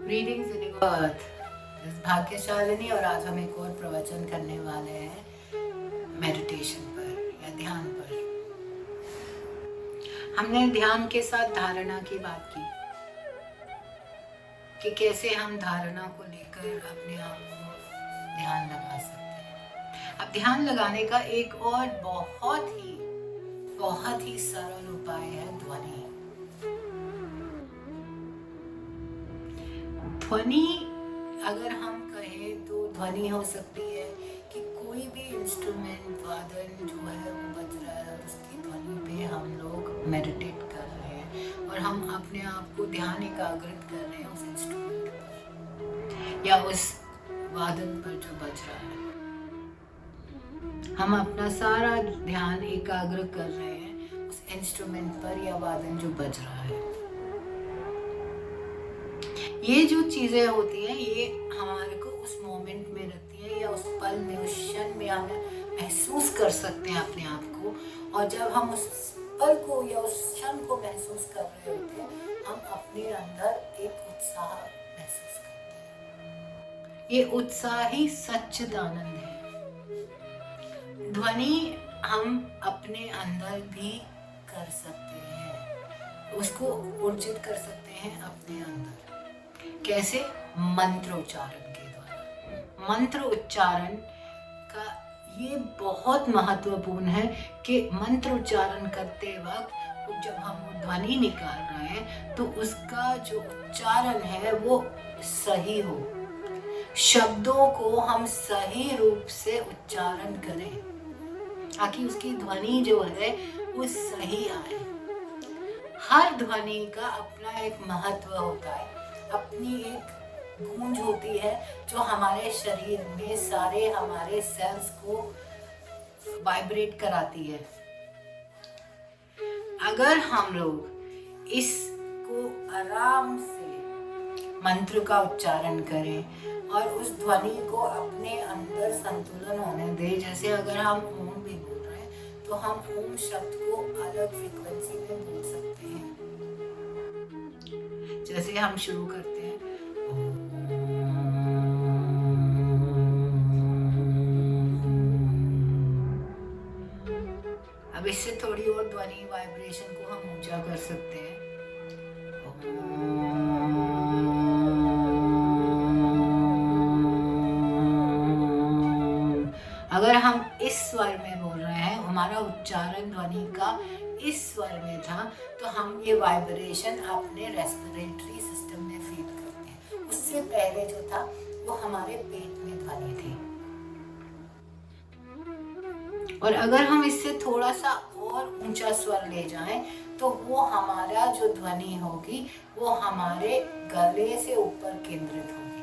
Greetings universe, इस भाग्यशालिनी और आज हम एक और प्रवचन करने वाले हैं मेडिटेशन पर या ध्यान पर। हमने ध्यान के साथ धारणा की बात की कि कैसे हम धारणा को लेकर अपने आप को ध्यान लगा सकते हैं। अब ध्यान लगाने का एक और बहुत ही सरल उपाय है ध्वनि। ध्वनि अगर हम कहें तो ध्वनि हो सकती है कि कोई भी इंस्ट्रूमेंट वादन जो है वो बज रहा है, उसकी ध्वनि पे हम लोग मेडिटेट कर रहे हैं और हम अपने आप को ध्यान एकाग्रित कर रहे हैं उस इंस्ट्रूमेंट पर या उस वादन पर जो बज रहा है। हम अपना सारा ध्यान एकाग्र कर रहे हैं उस इंस्ट्रूमेंट पर या वादन जो बज रहा है। ये जो चीजें होती हैं ये हमारे को उस मोमेंट में रखती हैं या उस पल में, उस क्षण में हम महसूस कर सकते हैं अपने आप को। और जब हम उस पल को या उस क्षण को महसूस कर रहे होते हैं, हम अपने अंदर एक उत्साह महसूस करते हैं। ये उत्साह ही सच्चिदानंद है। ध्वनि हम अपने अंदर भी कर सकते हैं, उसको ऊर्जित कर सकते हैं अपने अंदर। कैसे? मंत्र उच्चारण के द्वारा। मंत्र उच्चारण का ये बहुत महत्वपूर्ण है कि मंत्र उच्चारण करते वक्त जब हम वो ध्वनि निकाल रहे हैं तो उसका जो उच्चारण है वो सही हो, शब्दों को हम सही रूप से उच्चारण करें ताकि उसकी ध्वनि जो है वो सही आए। हर ध्वनि का अपना एक महत्व होता है, अपनी एक गूंज होती है जो हमारे शरीर में सारे हमारे सेल्स को वाइब्रेट कराती है। अगर हम लोग इसको आराम से मंत्र का उच्चारण करें और उस ध्वनि को अपने अंदर संतुलन होने दें, जैसे अगर हम ओम भी बोल रहे हैं तो हम ओम शब्द को अलग फ्रीक्वेंसी में बोल सकते हैं। जैसे हम शुरू करते हैं अब इससे थोड़ी और ध्वनि वाइब्रेशन को हम ऊंचा कर सकते हैं। अगर हम इस स्वर में बोल रहे हैं, हमारा उच्चारण ध्वनि का इस स्वर में था, तो हम ये वाइब्रेशन अपने रेस्पिरेटरी सिस्टम में फील करते हैं। उससे पहले जो था वो हमारे पेट में ध्वनि थी। और अगर हम इससे थोड़ा सा और ऊंचा स्वर ले जाएं तो वो हमारा जो ध्वनि होगी वो हमारे गले से ऊपर केंद्रित होगी।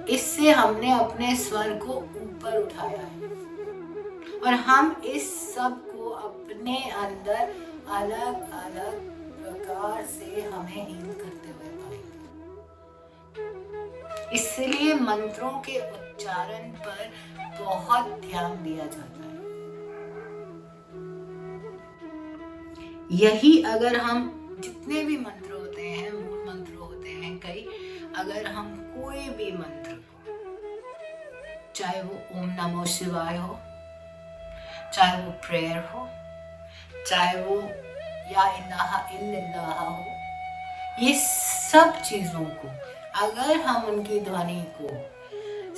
इससे हमने अपने स्वर को ऊपर उठाया है और हम इस सब को अपने अंदर अलग अलग प्रकार से हमें हील करते हुए पाएंगे। इसलिए मंत्रों के उच्चारण पर बहुत ध्यान दिया जाता है। यही अगर हम जितने भी मंत्र होते हैं, मूल मंत्र होते हैं कई, अगर हम कोई भी मंत्र को, चाहे वो ओम नमो शिवाय हो, चाहे वो प्रेयर हो, चाहे वो या इलाहा इल्लल्लाह हो, ये सब चीजों को अगर हम उनकी ध्वनि को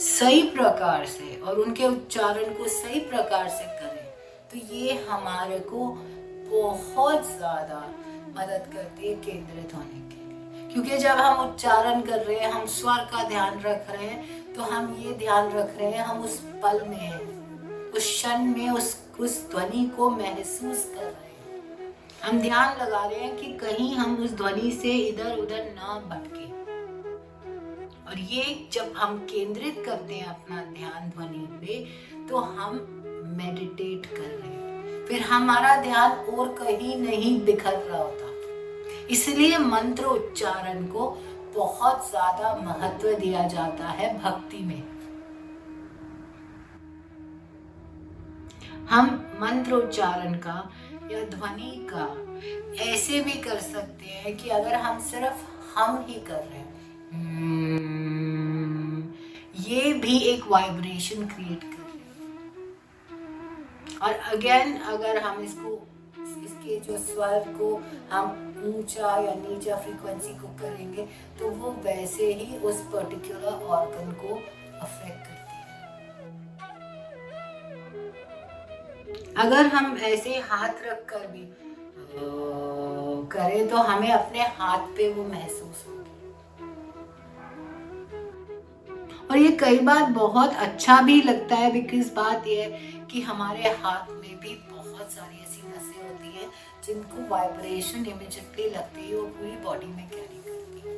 सही प्रकार से और उनके उच्चारण को सही प्रकार से करें तो ये हमारे को बहुत ज्यादा मदद करती है केंद्रित होने के लिए। क्योंकि जब हम उच्चारण कर रहे हैं, हम स्वर का ध्यान रख रहे हैं, तो हम ये ध्यान रख रहे हैं हम उस पल में हैं, उस क्षण में उस ध्वनि को महसूस कर रहे हैं। हम ध्यान लगा रहे हैं कि कहीं हम उस ध्वनि से इधर उधर ना भटके। और ये जब हम केंद्रित करते हैं अपना ध्यान ध्वनि पे तो हम मेडिटेट कर रहे हैं, फिर हमारा ध्यान और कहीं नहीं बिखर रहा होता। इसलिए मंत्र उच्चारण को बहुत ज्यादा महत्व दिया जाता है भक्ति में। हम मंत्र उच्चारण का या ध्वनि का ऐसे भी कर सकते हैं कि अगर हम सिर्फ हम ही कर रहे हैं, ये भी एक वाइब्रेशन क्रिएट कर रहे हैं। और अगेन अगर हम इसके जो स्वर को हम ऊंचा या नीचा फ्रीक्वेंसी को करेंगे तो वो वैसे ही उस पर्टिकुलर ऑर्गन को अफेक्ट करती है। अगर हम ऐसे हाथ रख कर भी करें तो हमें अपने हाथ पे वो महसूस होगी। और ये कई बार बहुत अच्छा भी लगता है, बिकॉज बात ये है कि हमारे हाथ में भी बहुत सारी ऐसी नसें होती हैं जिनको वाइब्रेशन इमीडिएटली लगती है, वो पूरी बॉडी में कैरी करती है।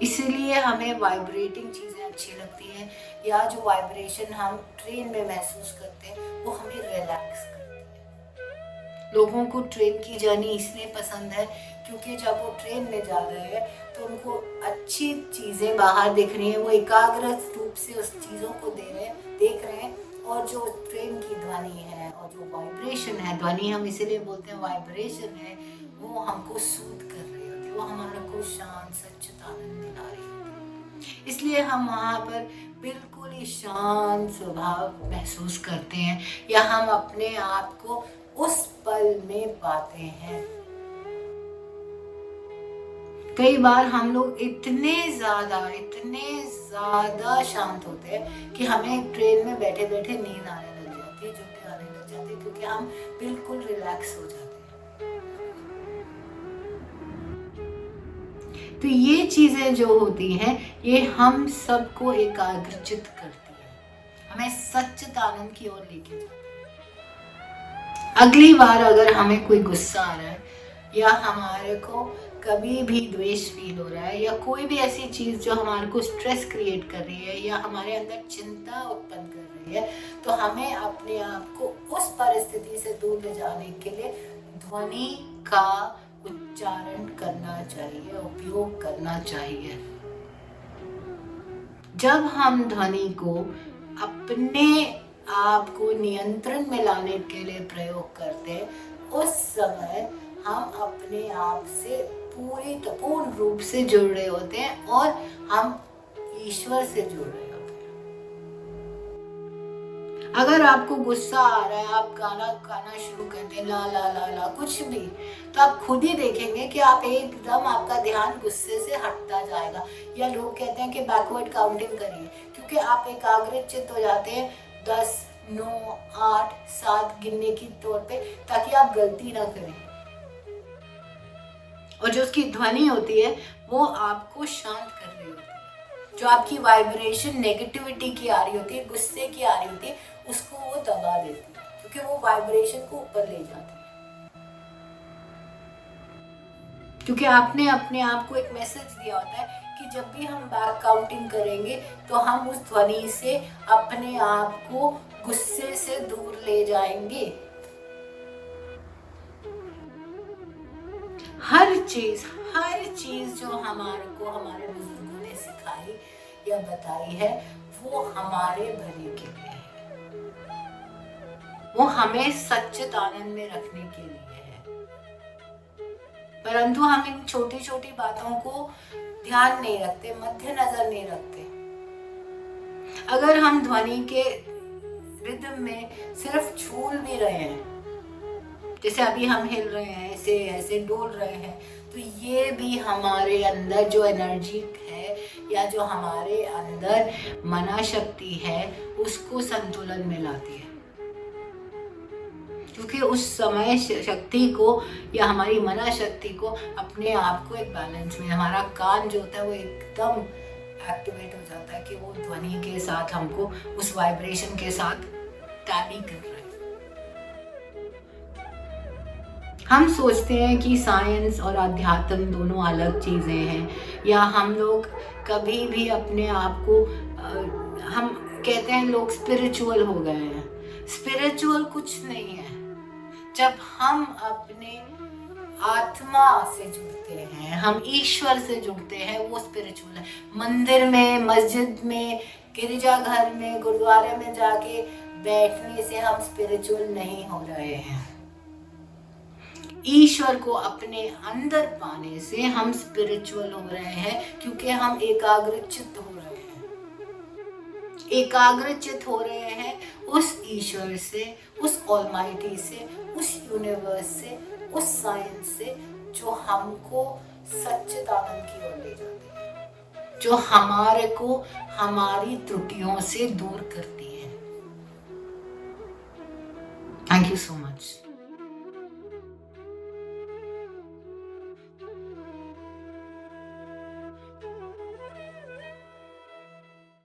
इसीलिए हमें वाइब्रेटिंग चीज़ें अच्छी लगती हैं, या जो वाइब्रेशन हम ट्रेन में महसूस करते हैं वो हमें रिलैक्स करती है। लोगों को ट्रेन की जर्नी इसलिए पसंद है क्योंकि जब वो ट्रेन में जा रहे हैं तो उनको अच्छी चीज़ें बाहर दिख रही हैं, वो एकाग्र रूप से उस चीज़ों को देख रहे हैं, और जो ट्रेन की ध्वनि है और जो वाइब्रेशन है, ध्वनि हम इसीलिए बोलते हैं वाइब्रेशन है, वो हमको सूद कर रही होती है, वो हमारा को शांत सच्चित आनंद दिला रही होती है। इसलिए हम वहाँ पर बिल्कुल ही शांत स्वभाव महसूस करते हैं, या हम अपने आप को उस पल में पाते हैं। कई बार हम लोग इतने ज्यादा शांत होते हैं कि हमें ट्रेन में बैठे बैठे नींद आने लग जाती है, झुके आने लग जाते हैं, क्योंकि हम बिल्कुल रिलैक्स हो जाते हैं। तो ये चीजें जो होती हैं ये हम सबको एकाग्रचित करती है, हमें सच्चित आनंद की ओर लेके जाती है। अगली बार अगर हमें कोई गुस्सा आ रहा है, या हमारे को कभी भी द्वेष फील हो रहा है, या कोई भी ऐसी चीज़ जो हमारे को स्ट्रेस क्रिएट कर रही है या हमारे अंदर चिंता उत्पन्न कर रही है, तो हमें अपने आप को उस परिस्थिति से दूर ले जाने के लिए ध्वनि का उच्चारण करना चाहिए, उपयोग करना चाहिए। जब हम ध्वनि को अपने आप को नियंत्रण में लाने के लिए प्रयोग करते हैं, उस समय हम अपने आप से पूर्ण रूप से जुड़ रहे होते हैं और हम ईश्वर से जुड़ रहे होते हैं। अगर आपको गुस्सा आ रहा है, आप गाना शुरू कर दें, ला ला ला ला कुछ भी, तो आप खुद ही देखेंगे कि आप एकदम आपका ध्यान गुस्से से हटता जाएगा। या लोग कहते हैं कि बैकवर्ड काउंटिंग करिए, क्योंकि आप एकाग्रचित्त हो जाते हैं 10, 9, 8, 7 गिनने की तौर पे, ताकि आप गलती ना करें। और जो उसकी ध्वनि होती है वो आपको शांत कर रही होती है। जो आपकी वाइब्रेशन नेगेटिविटी की आ रही होती है, गुस्से की आ रही होती है, उसको वो दबा देती है, क्योंकि वो वाइब्रेशन को ऊपर ले जाती है। क्योंकि आपने अपने आप को एक मैसेज दिया होता है कि जब भी हम बैक काउंटिंग करेंगे तो हम उस ध्वनि से अपने आप को गुस्से से दूर ले जाएंगे। हर चीज जो हमारे बुजुर्गों ने सिखाई या बताई है, वो हमारे भले के लिए है, वो हमें सच्चित आनंद में रखने के लिए है। परंतु हम इन छोटी छोटी बातों को ध्यान नहीं रखते, मद्देनजर नहीं रखते। अगर हम ध्वनि के रिदम में सिर्फ झूल भी रहे हैं, जैसे अभी हम हिल रहे हैं, ऐसे ऐसे डोल रहे हैं, तो ये भी हमारे अंदर जो एनर्जी है या जो हमारे अंदर मना शक्ति है उसको संतुलन में लाती है। क्योंकि उस समय शक्ति को या हमारी मना शक्ति को अपने आप को एक बैलेंस में, हमारा कान जो होता है वो एकदम एक्टिवेट हो जाता है कि वो ध्वनि के साथ हमको उस वाइब्रेशन के साथ टैली कर रहा है। हम सोचते हैं कि साइंस और अध्यात्म दोनों अलग चीज़ें हैं, या हम लोग कभी भी अपने आप को हम कहते हैं लोग स्पिरिचुअल हो गए हैं। स्पिरिचुअल कुछ नहीं है। जब हम अपने आत्मा से जुड़ते हैं, हम ईश्वर से जुड़ते हैं, वो स्पिरिचुअल है। मंदिर में, मस्जिद में, गिरजाघर में, गुरुद्वारे में जाके बैठने से हम स्पिरिचुअल नहीं हो रहे हैं। ईश्वर को अपने अंदर पाने से हम स्पिरिचुअल हो रहे हैं, क्योंकि हम एकाग्रचित्त हो रहे हैं। एकाग्रचित्त हो रहे हैं उस ईश्वर से, उस ऑलमाइटी से, उस यूनिवर्स से, उस साइंस से जो हमको सच्चिदानंद की ओर ले जाती है, जो हमारे को हमारी त्रुटियों से दूर करती है। Thank you so much.